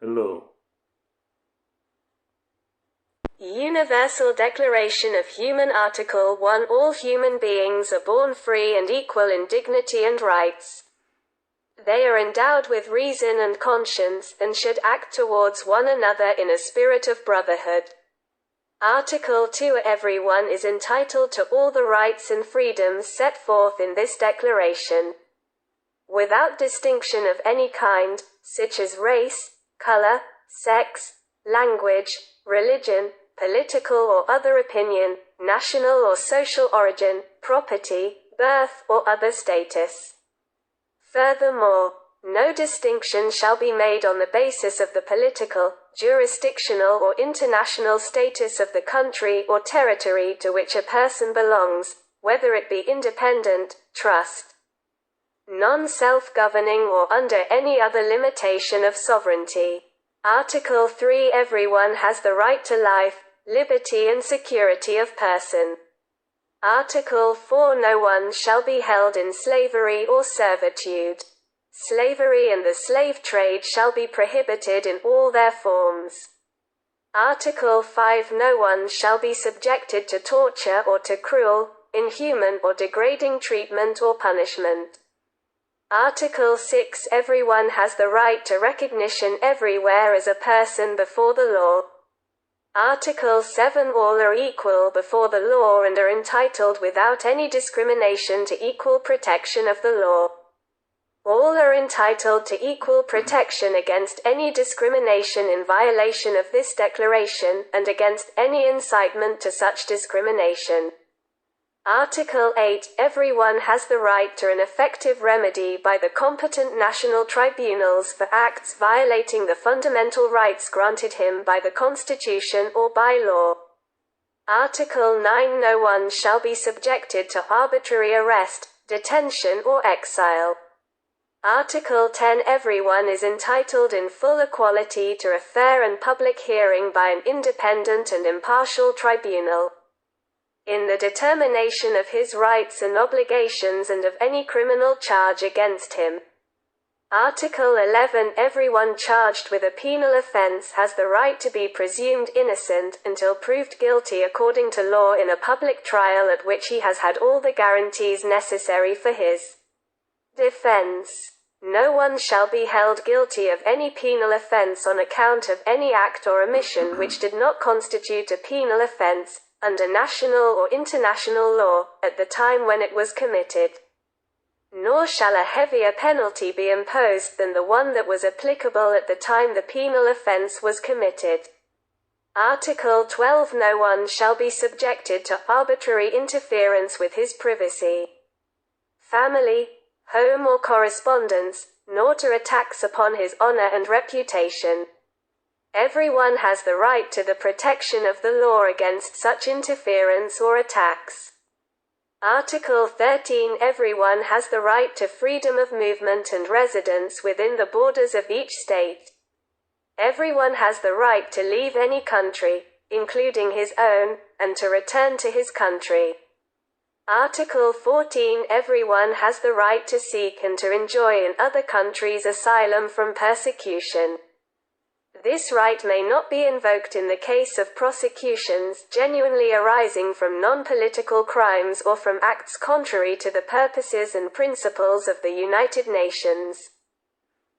Hello. Universal Declaration of Human Article 1 All human beings are born free and equal in dignity and rights. They are endowed with reason and conscience, and should act towards one another in a spirit of brotherhood. Article 2 Everyone is entitled to all the rights and freedoms set forth in this declaration, without distinction of any kind, such as race, color, sex, language, religion, political or other opinion, national or social origin, property, birth, or other status. Furthermore, no distinction shall be made on the basis of the political, jurisdictional or international status of the country or territory to which a person belongs, whether it be independent, trust, non-self-governing or under any other limitation of sovereignty. Article 3 Everyone has the right to life, liberty and security of person. Article 4 No one shall be held in slavery or servitude. Slavery and the slave trade shall be prohibited in all their forms. Article 5 No one shall be subjected to torture or to cruel, inhuman or degrading treatment or punishment. Article 6 Everyone has the right to recognition everywhere as a person before the law. Article 7 All are equal before the law and are entitled without any discrimination to equal protection of the law. All are entitled to equal protection against any discrimination in violation of this declaration, and against any incitement to such discrimination. Article 8 Everyone has the right to an effective remedy by the competent national tribunals for acts violating the fundamental rights granted him by the Constitution or by law. Article 9 No one shall be subjected to arbitrary arrest, detention or exile. Article 10 Everyone is entitled in full equality to a fair and public hearing by an independent and impartial tribunal, in the determination of his rights and obligations and of any criminal charge against him. Article 11 Everyone charged with a penal offense has the right to be presumed innocent until proved guilty according to law in a public trial at which he has had all the guarantees necessary for his defense. No one shall be held guilty of any penal offense on account of any act or omission which did not constitute a penal offense, under national or international law, at the time when it was committed. Nor shall a heavier penalty be imposed than the one that was applicable at the time the penal offense was committed. Article 12 No one shall be subjected to arbitrary interference with his privacy, family, home or correspondence, nor to attacks upon his honor and reputation. Everyone has the right to the protection of the law against such interference or attacks. Article 13 Everyone has the right to freedom of movement and residence within the borders of each state. Everyone has the right to leave any country, including his own, and to return to his country. Article 14 Everyone has the right to seek and to enjoy in other countries asylum from persecution. This right may not be invoked in the case of prosecutions genuinely arising from non-political crimes or from acts contrary to the purposes and principles of the United Nations.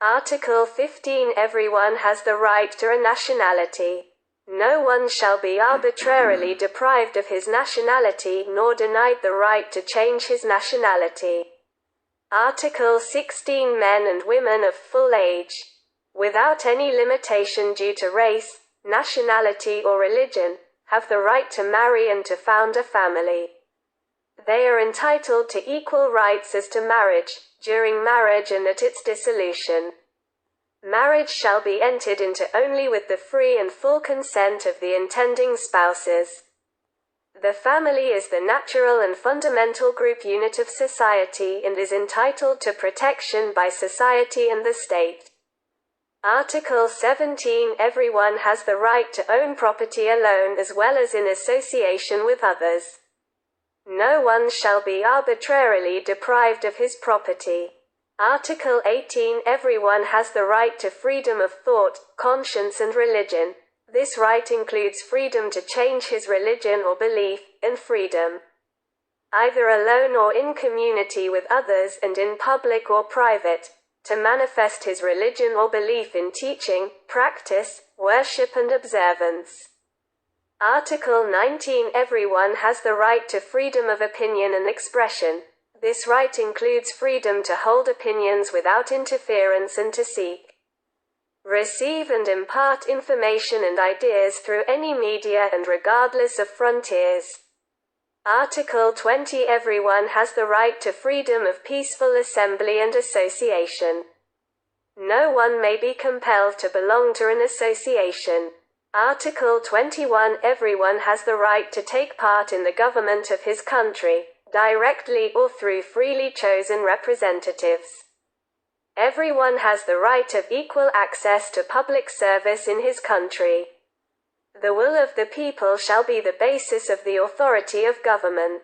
Article 15 Everyone has the right to a nationality. No one shall be arbitrarily deprived of his nationality nor denied the right to change his nationality. Article 16 Men and women of full age, without any limitation due to race, nationality or religion, have the right to marry and to found a family. They are entitled to equal rights as to marriage, during marriage and at its dissolution. Marriage shall be entered into only with the free and full consent of the intending spouses. The family is the natural and fundamental group unit of society and is entitled to protection by society and the state. Article 17 Everyone has the right to own property alone as well as in association with others. No one shall be arbitrarily deprived of his property. Article 18. Everyone has the right to freedom of thought, conscience and religion. This right includes freedom to change his religion or belief, and freedom, either alone or in community with others and in public or private, to manifest his religion or belief in teaching, practice, worship and observance. Article 19. Everyone has the right to freedom of opinion and expression. This right includes freedom to hold opinions without interference and to seek, receive and impart information and ideas through any media and regardless of frontiers. Article 20. Everyone has the right to freedom of peaceful assembly and association. No one may be compelled to belong to an association. Article 21. Everyone has the right to take part in the government of his country, directly or through freely chosen representatives. Everyone has the right of equal access to public service in his country. The will of the people shall be the basis of the authority of government.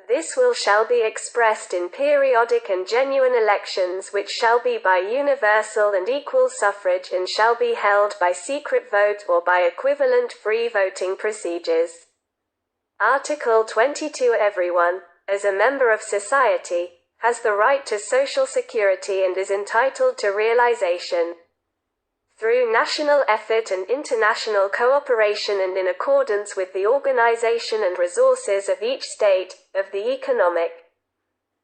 This will shall be expressed in periodic and genuine elections which shall be by universal and equal suffrage and shall be held by secret vote or by equivalent free voting procedures. Article 22. Everyone, as a member of society, has the right to social security and is entitled to realization, through national effort and international cooperation and in accordance with the organization and resources of each state, of the economic,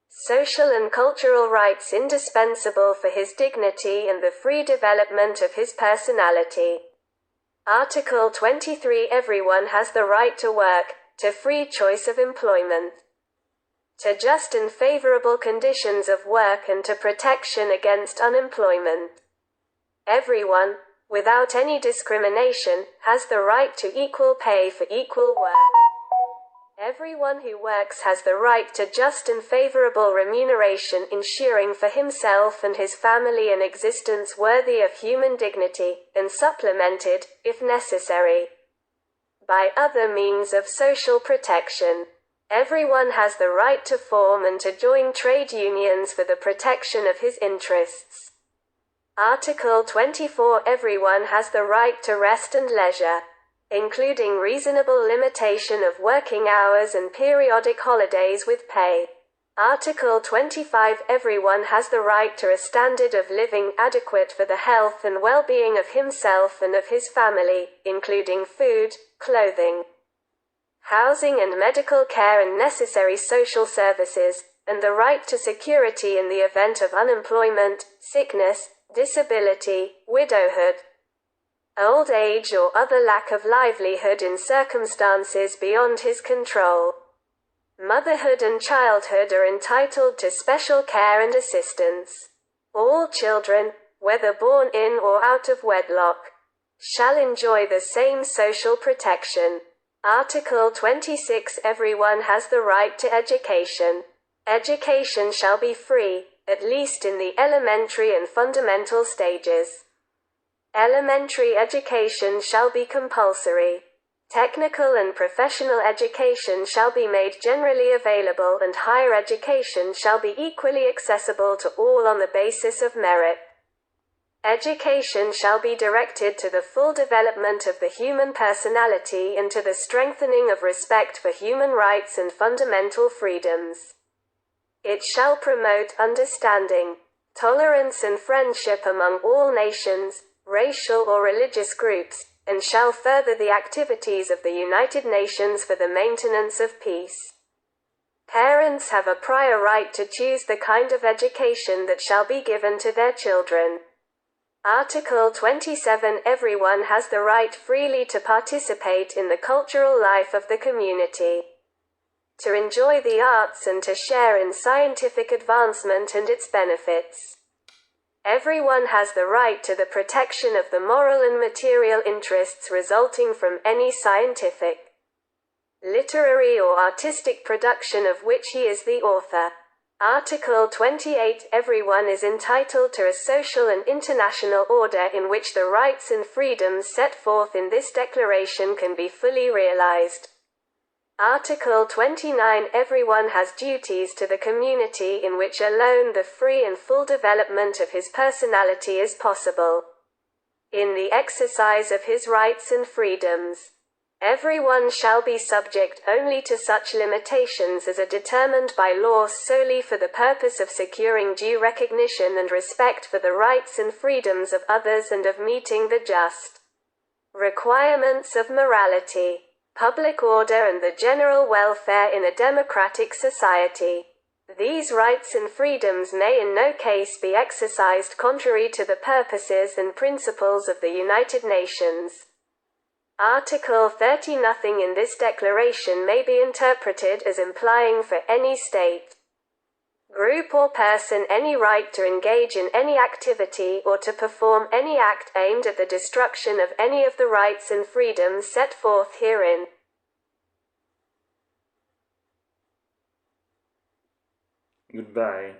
social and cultural rights indispensable for his dignity and the free development of his personality. Article 23. Everyone has the right to work, to free choice of employment, to just and favorable conditions of work and to protection against unemployment. Everyone, without any discrimination, has the right to equal pay for equal work. Everyone who works has the right to just and favorable remuneration, ensuring for himself and his family an existence worthy of human dignity, and supplemented, if necessary, by other means of social protection. Everyone has the right to form and to join trade unions for the protection of his interests. Article 24. Everyone has the right to rest and leisure, including reasonable limitation of working hours and periodic holidays with pay. Article 25. Everyone has the right to a standard of living adequate for the health and well-being of himself and of his family, including food, clothing, housing and medical care and necessary social services, and the right to security in the event of unemployment, sickness, disability, widowhood, old age or other lack of livelihood in circumstances beyond his control. Motherhood and childhood are entitled to special care and assistance. All children, whether born in or out of wedlock, shall enjoy the same social protection. Article 26. Everyone has the right to education. Education shall be free, at least in the elementary and fundamental stages. Elementary education shall be compulsory. Technical and professional education shall be made generally available and higher education shall be equally accessible to all on the basis of merit. Education shall be directed to the full development of the human personality and to the strengthening of respect for human rights and fundamental freedoms. It shall promote understanding, tolerance and friendship among all nations, racial or religious groups, and shall further the activities of the United Nations for the maintenance of peace. Parents have a prior right to choose the kind of education that shall be given to their children. Article 27. Everyone has the right freely to participate in the cultural life of the community, to enjoy the arts and to share in scientific advancement and its benefits. Everyone has the right to the protection of the moral and material interests resulting from any scientific, literary or artistic production of which he is the author. Article 28. Everyone is entitled to a social and international order in which the rights and freedoms set forth in this declaration can be fully realized. Article 29. Everyone has duties to the community in which alone the free and full development of his personality is possible. In the exercise of his rights and freedoms, everyone shall be subject only to such limitations as are determined by law solely for the purpose of securing due recognition and respect for the rights and freedoms of others and of meeting the just requirements of morality, public order and the general welfare in a democratic society. These rights and freedoms may in no case be exercised contrary to the purposes and principles of the United Nations. Article 30. Nothing in this declaration may be interpreted as implying for any state, group or person any right to engage in any activity or to perform any act aimed at the destruction of any of the rights and freedoms set forth herein. Goodbye.